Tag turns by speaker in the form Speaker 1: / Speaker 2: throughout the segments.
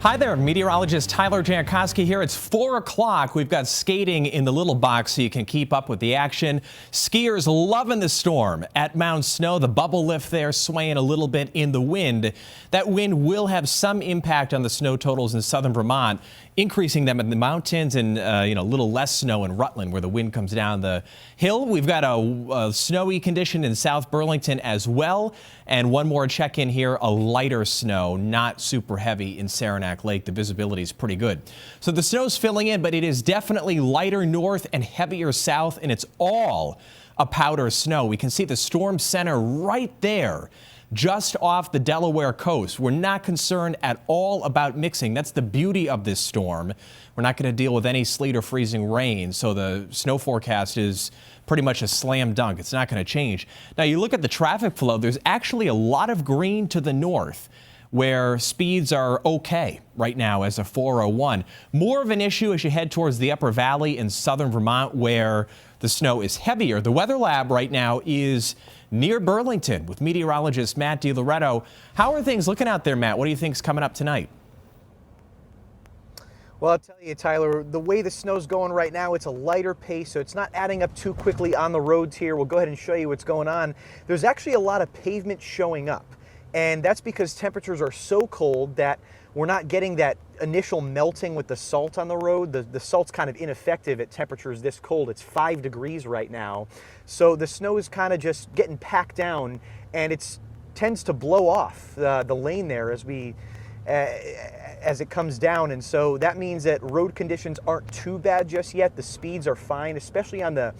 Speaker 1: Hi there, meteorologist Tyler Jankowski here. It's 4 o'clock. We've got skating in the little box so you can keep up with the action. Skiers loving the storm at Mount Snow. The bubble lift there swaying a little bit in the wind. That wind will have some impact on the snow totals in southern Vermont, increasing them in the mountains and a little less snow in Rutland where the wind comes down the hill. We've got a snowy condition in South Burlington as well. And one more check in here, a lighter snow, not super heavy in Saranac Lake. The visibility is pretty good. So the snow's filling in, but it is definitely lighter north and heavier south, and it's all a powder snow. We can see the storm center right there, just off the Delaware coast. We're not concerned at all about mixing. That's the beauty of this storm. We're not going to deal with any sleet or freezing rain, so the snow forecast is pretty much a slam dunk. It's not going to change. Now, you look at the traffic flow, there's actually a lot of green to the north where speeds are okay right now as a 401. More of an issue as you head towards the upper valley in southern Vermont where the snow is heavier. The weather lab right now is near Burlington with meteorologist Matt DiLoretto. How are things looking out there, Matt? What do you think is coming up tonight?
Speaker 2: Well, I'll tell you, Tyler, the way the snow's going right now, it's a lighter pace, so it's not adding up too quickly on the roads here. We'll go ahead and show you what's going on. There's actually a lot of pavement showing up, and that's because temperatures are so cold that we're not getting that initial melting with the salt on the road. The salt's kind of ineffective at temperatures this cold. It's 5 degrees right now. So the snow is kind of just getting packed down, and it tends to blow off the lane there as it comes down, and so that means that road conditions aren't too bad just yet. The speeds are fine, especially on the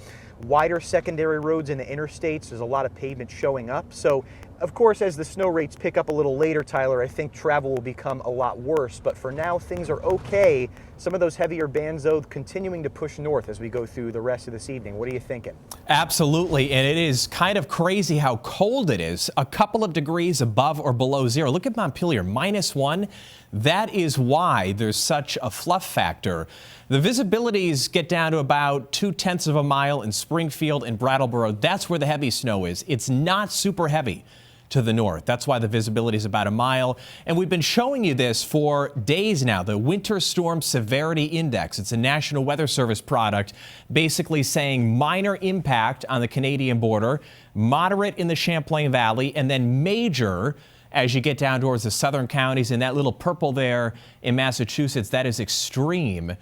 Speaker 2: wider secondary roads in the interstates. There's a lot of pavement showing up. So, of course, as the snow rates pick up a little later, Tyler, I think travel will become a lot worse. But for now, things are okay. Some of those heavier bands, though, continuing to push north as we go through the rest of this evening. What are you thinking?
Speaker 1: Absolutely, and it is kind of crazy how cold it is. A couple of degrees above or below zero. Look at Montpelier, -1. That is why there's such a fluff factor. The visibilities get down to about 0.2 of a mile in Springfield and Brattleboro. That's where the heavy snow is. It's not super heavy to the north. That's why the visibility is about a mile. And we've been showing you this for days now, the Winter Storm Severity Index. It's a National Weather Service product basically saying minor impact on the Canadian border, moderate in the Champlain Valley, and then major as you get down towards the southern counties. And that little purple there in Massachusetts, that is extreme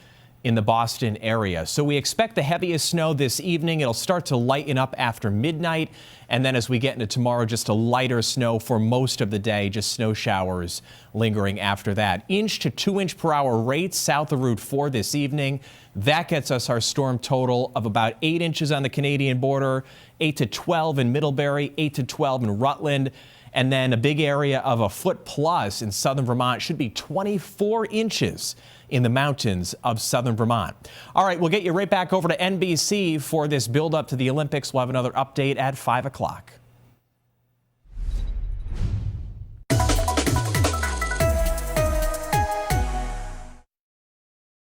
Speaker 1: in the Boston area. So we expect the heaviest snow this evening. It'll start to lighten up after midnight. And then as we get into tomorrow, just a lighter snow for most of the day, just snow showers lingering after that. 1 to 2 inch per hour rates south of Route 4 this evening. That gets us our storm total of about 8 inches on the Canadian border, 8 to 12 in Middlebury, 8 to 12 in Rutland. And then a big area of a foot plus in southern Vermont, should be 24 inches in the mountains of southern Vermont. All right, we'll get you right back over to NBC for this build up to the Olympics. We'll have another update at 5 o'clock.